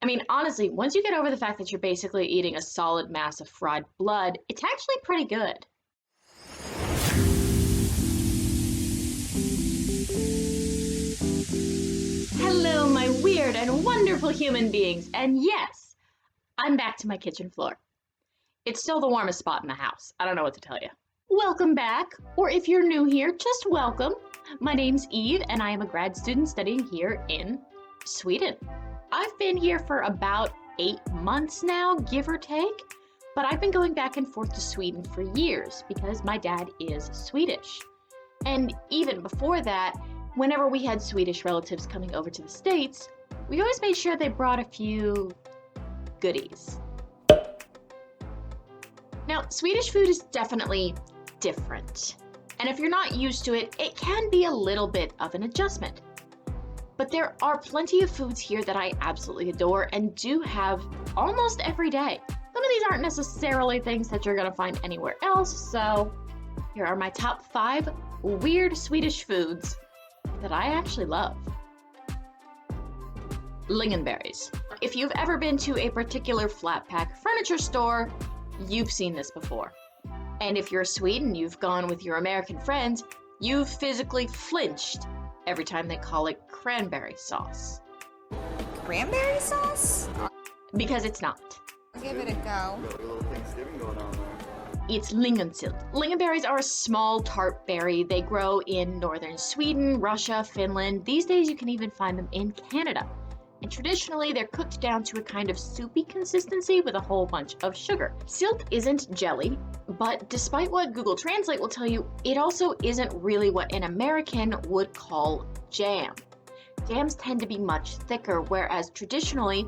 I mean, honestly, once you get over the fact that you're basically eating a solid mass of fried blood, it's actually pretty good. Hello, my weird and wonderful human beings, and yes, I'm back to my kitchen floor. It's still the warmest spot in the house. I don't know what to tell you. Welcome back, or if you're new here, just welcome. My name's Eve, and I am a grad student studying here in Sweden. I've been here for about 8 months now, give or take, but I've been going back and forth to Sweden for years because my dad is Swedish. And even before that, whenever we had Swedish relatives coming over to the States, we always made sure they brought a few goodies. Now, Swedish food is definitely different. And if you're not used to it, it can be a little bit of an adjustment. But there are plenty of foods here that I absolutely adore and do have almost every day. Some of these aren't necessarily things that you're gonna find anywhere else, so here are my top 5 weird Swedish foods that I actually love. Lingonberries. If you've ever been to a particular flat pack furniture store, you've seen this before. And if you're Swede and you've gone with your American friends, you've physically flinched every time they call it cranberry sauce. Cranberry sauce? Because it's not. I'll give it a go. Got a little Thanksgiving going on there. It's lingonsylt. Lingonberries are a small tart berry. They grow in northern Sweden, Russia, Finland. These days you can even find them in Canada. And traditionally, they're cooked down to a kind of soupy consistency with a whole bunch of sugar. Sylt isn't jelly, but despite what Google Translate will tell you, it also isn't really what an American would call jam. Jams tend to be much thicker, whereas traditionally,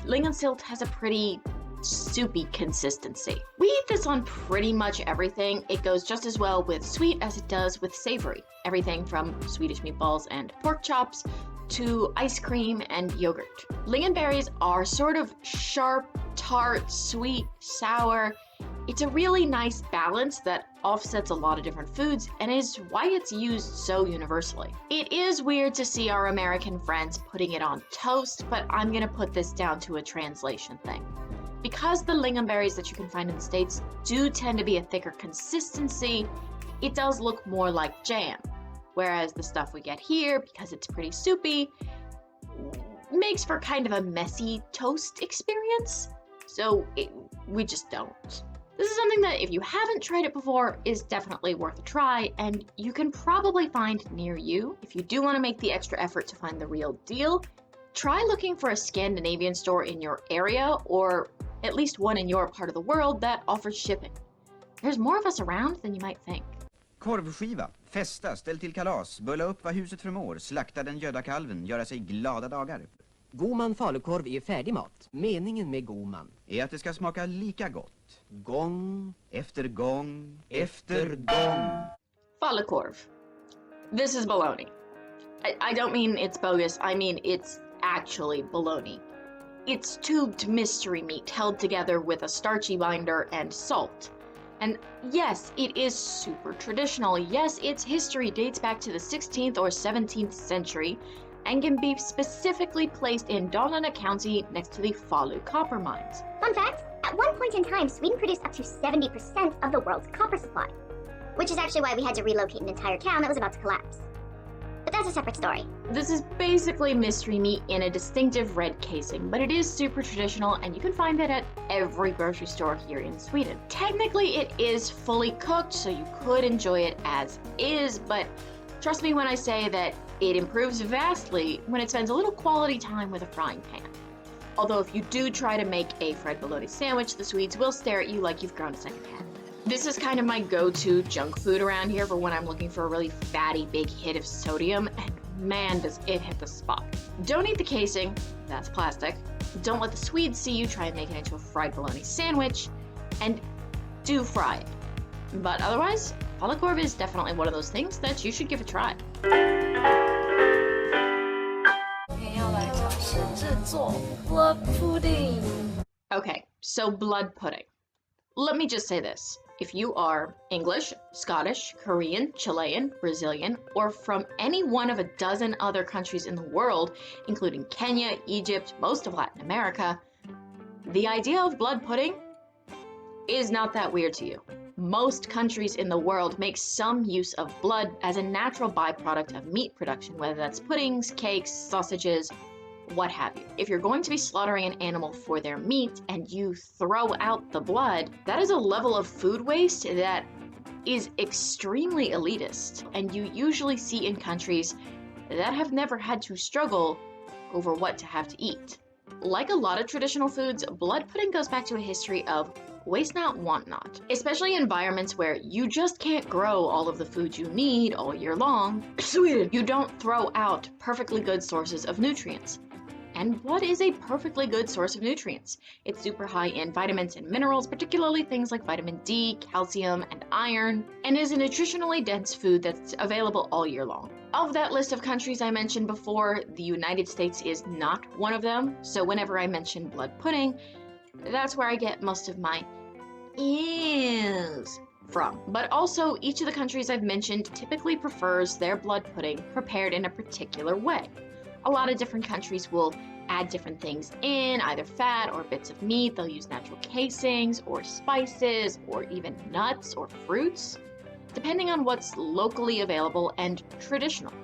lingonsylt has a pretty soupy consistency. We eat this on pretty much everything. It goes just as well with sweet as it does with savory. Everything from Swedish meatballs and pork chops to ice cream and yogurt. Lingonberries are sort of sharp, tart, sweet, sour. It's a really nice balance that offsets a lot of different foods and is why it's used so universally. It is weird to see our American friends putting it on toast, but I'm gonna put this down to a translation thing. Because the lingonberries that you can find in the States do tend to be a thicker consistency, it does look more like jam. Whereas the stuff we get here, because it's pretty soupy, makes for kind of a messy toast experience. So we just don't. This is something that if you haven't tried it before is definitely worth a try, and you can probably find near you. If you do want to make the extra effort to find the real deal, try looking for a Scandinavian store in your area, or at least one in your part of the world that offers shipping. There's more of us around than you might think. Korvskiva, festa, ställ till kalas, bulla upp vad huset förmår, slakta den gödda kalven, göra sig glada dagar. Godman falukorv är färdig mat. Meningen med godman Är att det ska smaka lika gott. gång Efter gång, efter gång. Falukorv. This is baloney. I don't mean it's bogus, I mean it's actually baloney. It's tubed mystery meat held together with a starchy binder and salt. And yes, it is super traditional. Yes, its history dates back to the 16th or 17th century and can be specifically placed in Dalarna County next to the Falu copper mines. Fun fact, at one point in time, Sweden produced up to 70% of the world's copper supply, which is actually why we had to relocate an entire town that was about to collapse. But that's a separate story. This is basically mystery meat in a distinctive red casing, but it is super traditional and you can find it at every grocery store here in Sweden. Technically, it is fully cooked, so you could enjoy it as is, but trust me when I say that it improves vastly when it spends a little quality time with a frying pan. Although if you do try to make a fried bologna sandwich, the Swedes will stare at you like you've grown a second head. This is kind of my go-to junk food around here for when I'm looking for a really fatty big hit of sodium, and man does it hit the spot. Don't eat the casing, that's plastic. Don't let the Swedes see you try and make it into a fried bologna sandwich, and do fry it. But otherwise, falukorv is definitely one of those things that you should give a try. 今天要来尝试制作 blood pudding。 Okay, so blood pudding. Let me just say this. If you are English, Scottish, Korean, Chilean, Brazilian, or from any one of a dozen other countries in the world, including Kenya, Egypt, most of Latin America, the idea of blood pudding is not that weird to you. Most countries in the world make some use of blood as a natural byproduct of meat production, whether that's puddings, cakes, sausages, what have you. If you're going to be slaughtering an animal for their meat and you throw out the blood, that is a level of food waste that is extremely elitist, and you usually see in countries that have never had to struggle over what to have to eat. Like a lot of traditional foods, blood pudding goes back to a history of waste not, want not, especially in environments where you just can't grow all of the food you need all year long. Sweden, you don't throw out perfectly good sources of nutrients. And what is a perfectly good source of nutrients? It's super high in vitamins and minerals, particularly things like vitamin D, calcium, and iron, and is a nutritionally dense food that's available all year long. Of that list of countries I mentioned before, the United States is not one of them, so whenever I mention blood pudding, that's where I get most of my ews from. But also, each of the countries I've mentioned typically prefers their blood pudding prepared in a particular way. A lot of different countries will add different things in, either fat or bits of meat. They'll use natural casings or spices or even nuts or fruits, depending on what's locally available and traditional.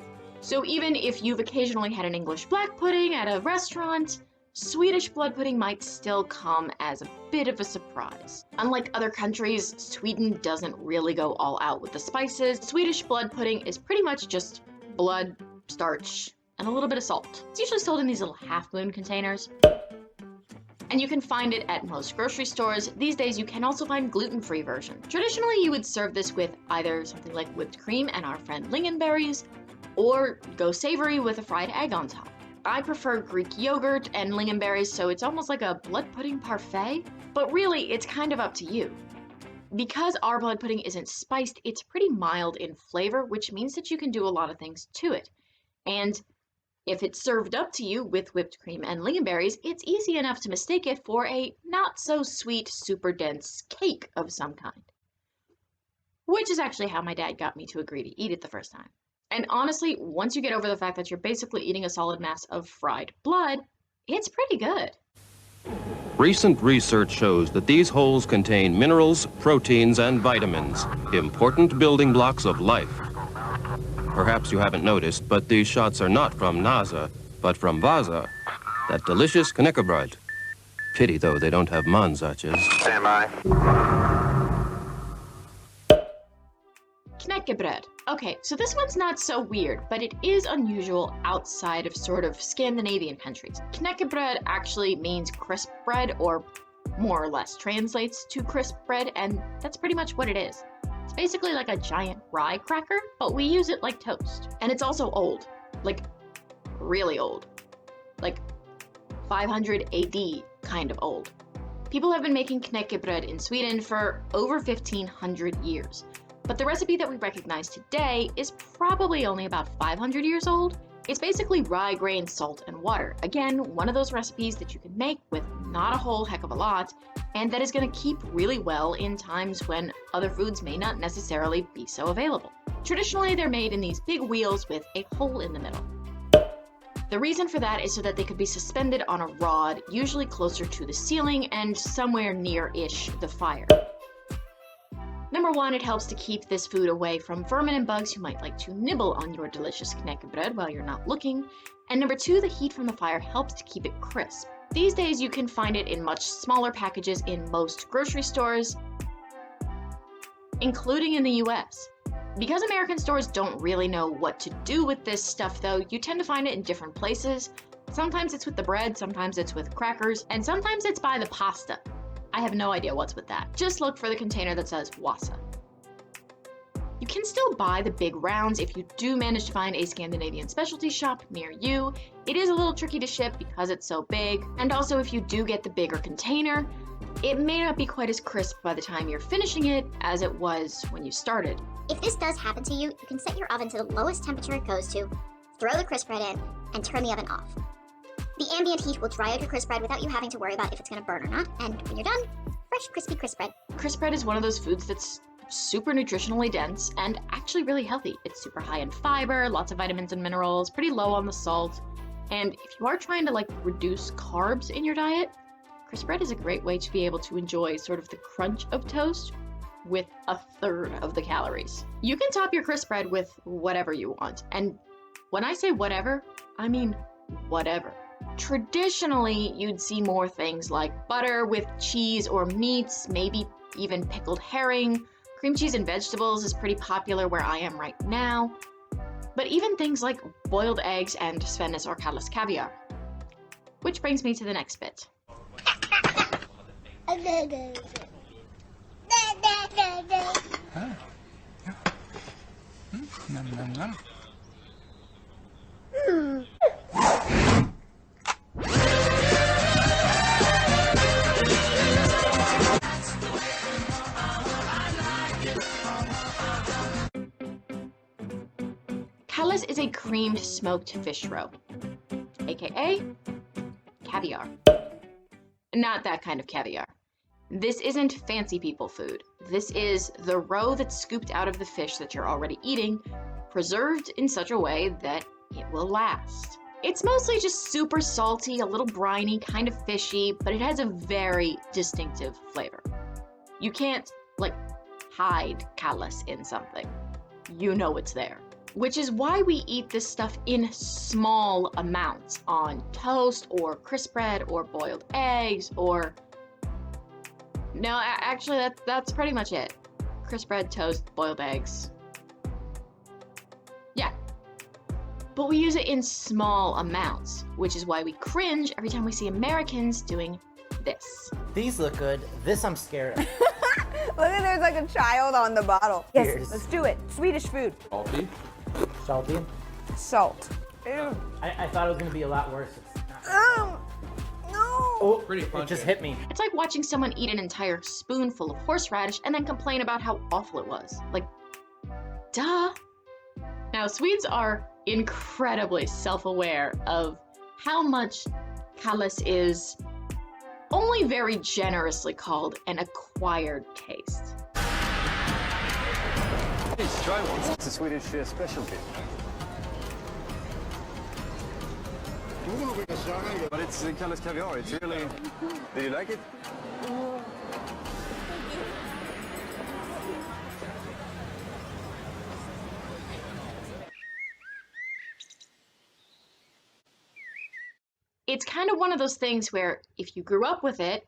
So even if you've occasionally had an English black pudding at a restaurant, Swedish blood pudding might still come as a bit of a surprise. Unlike other countries, Sweden doesn't really go all out with the spices. Swedish blood pudding is pretty much just blood, starch, and a little bit of salt. It's usually sold in these little half-moon containers. And you can find it at most grocery stores. These days you can also find gluten-free version. Traditionally you would serve this with either something like whipped cream and our friend Lingonberries, or go savory with a fried egg on top. I prefer Greek yogurt and lingonberries, so it's almost like a blood pudding parfait, but really it's kind of up to you. Because our blood pudding isn't spiced, it's pretty mild in flavor, which means that you can do a lot of things to it. And if it's served up to you with whipped cream and lingonberries, it's easy enough to mistake it for a not-so-sweet, super dense cake of some kind. Which is actually how my dad got me to agree to eat it the first time. And honestly, once you get over the fact that you're basically eating a solid mass of fried blood, it's pretty good. Recent research shows that these holes contain minerals, proteins, and vitamins, important building blocks of life. Perhaps you haven't noticed, but these shots are not from NASA, but from Vasa, that delicious Caneca Bread. Pity, though, they don't have manzaches. Stand by. Caneca Bread. Okay, so this one's not so weird, but it is unusual outside of sort of Scandinavian countries. Caneca Bread actually means crisp bread, or more or less translates to crisp bread, and that's pretty much what it is. It's basically like a giant rye cracker, but we use it like toast. And it's also old, like really old, like 500 AD kind of old. People have been making Caneca Bread in Sweden for over 1,500 years. But the recipe that we recognize today is probably only about 500 years old. It's basically rye grain, salt, and water. Again, one of those recipes that you can make with not a whole heck of a lot, and that is going to keep really well in times when other foods may not necessarily be so available. Traditionally, they're made in these big wheels with a hole in the middle. The reason for that is so that they could be suspended on a rod, usually closer to the ceiling and somewhere near-ish the fire. Number one, it helps to keep this food away from vermin and bugs who might like to nibble on your delicious Caneca Bread while you're not looking. And number two, the heat from the fire helps to keep it crisp. These days, you can find it in much smaller packages in most grocery stores, including in the US. Because American stores don't really know what to do with this stuff though, you tend to find it in different places. Sometimes it's with the bread, sometimes it's with crackers, and sometimes it's by the pasta. I have no idea what's with that. Just look for the container that says Wasa. You can still buy the big rounds if you do manage to find a Scandinavian specialty shop near you. It is a little tricky to ship because it's so big, and also if you do get the bigger container, it may not be quite as crisp by the time you're finishing it as it was when you started. If this does happen to you, you can set your oven to the lowest temperature it goes to, throw the crisp bread in, and turn the oven off. The ambient heat will dry out your crisp bread without you having to worry about if it's going to burn or not, and when you're done, fresh fresh, crispy crisp bread. Crisp bread is one of those foods that's super nutritionally dense and actually really healthy. It's super high in fiber, lots of vitamins and minerals, pretty low on the salt. And if you are trying to reduce carbs in your diet, crisp bread is a great way to be able to enjoy sort of the crunch of toast with a third of the calories. You can top your crisp bread with whatever you want. And when I say whatever, I mean whatever. Traditionally, you'd see more things like butter with cheese or meats, maybe even pickled herring. Cream cheese and vegetables is pretty popular where I am right now. But even things like boiled eggs and Svennes or Kalles caviar. Which brings me to the next bit. Kalles is a creamed smoked fish roe, aka caviar. Not that kind of caviar. This isn't fancy people food. This is the roe that's scooped out of the fish that you're already eating, preserved in such a way that it will last. It's mostly just super salty, a little briny, kind of fishy, but it has a very distinctive flavor. You can't, hide Kalles in something. You know it's there. Which is why we eat this stuff in small amounts on toast or crisp bread or boiled eggs or... No, actually that's pretty much it. Crisp bread, toast, boiled eggs. Yeah. But we use it in small amounts, which is why we cringe every time we see Americans doing this. These look good. This I'm scared of. Look at there's like a child on the bottle. Yes, Cheers. let's do it. Swedish food. Salty. Salty. Salt. Ew. I thought it was gonna be a lot worse. It's not. No. Oh, Pretty it punky. just hit me. It's like watching someone eat an entire spoonful of horseradish and then complain about how awful it was. Duh. Now, Swedes are incredibly self-aware of how much Kalles is only very generously called an acquired taste. Please try one. It's a Swedish specialty. But it's Kalles caviar. It's really... Did you like it? It's kind of one of those things where if you grew up with it,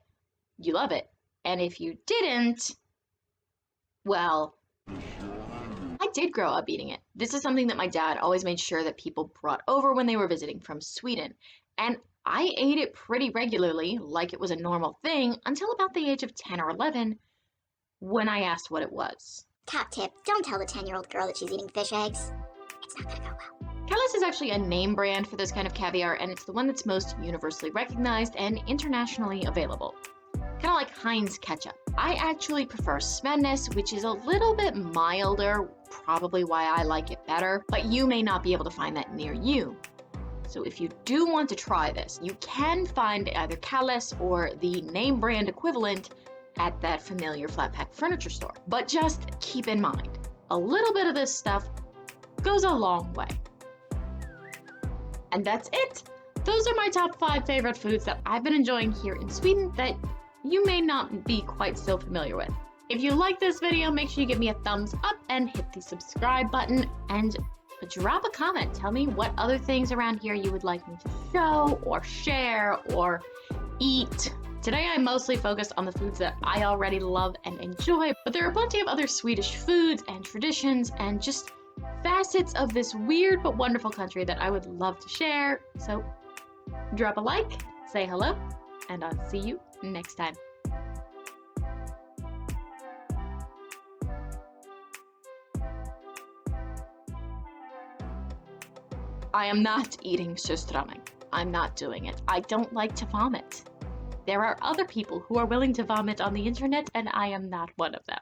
you love it. And if you didn't, well, I did grow up eating it. This is something that my dad always made sure that people brought over when they were visiting from Sweden. And I ate it pretty regularly, like it was a normal thing, until about the age of 10 or 11, when I asked what it was. Top tip, don't tell the 10-year-old girl that she's eating fish eggs. It's not gonna go well. Kalles is actually a name brand for this kind of caviar, and it's the one that's most universally recognized and internationally available. Kind of like Heinz ketchup. I actually prefer Svennes, which is a little bit milder, probably why I like it better, but you may not be able to find that near you. So if you do want to try this, you can find either Kalles or the name brand equivalent at that familiar flat pack furniture store. But just keep in mind, a little bit of this stuff goes a long way. And that's it. Those are my top 5 favorite foods that I've been enjoying here in Sweden that you may not be quite so familiar with. If you like this video, make sure you give me a thumbs up and hit the subscribe button and drop a comment. Tell me what other things around here you would like me to show or share or eat. Today I mostly focused on the foods that I already love and enjoy, but there are plenty of other Swedish foods and traditions and just facets of this weird but wonderful country that I would love to share. So drop a like, say hello, and I'll see you next time. I am not eating surströmming. I'm not doing it. I don't like to vomit. There are other people who are willing to vomit on the internet, and I am not one of them.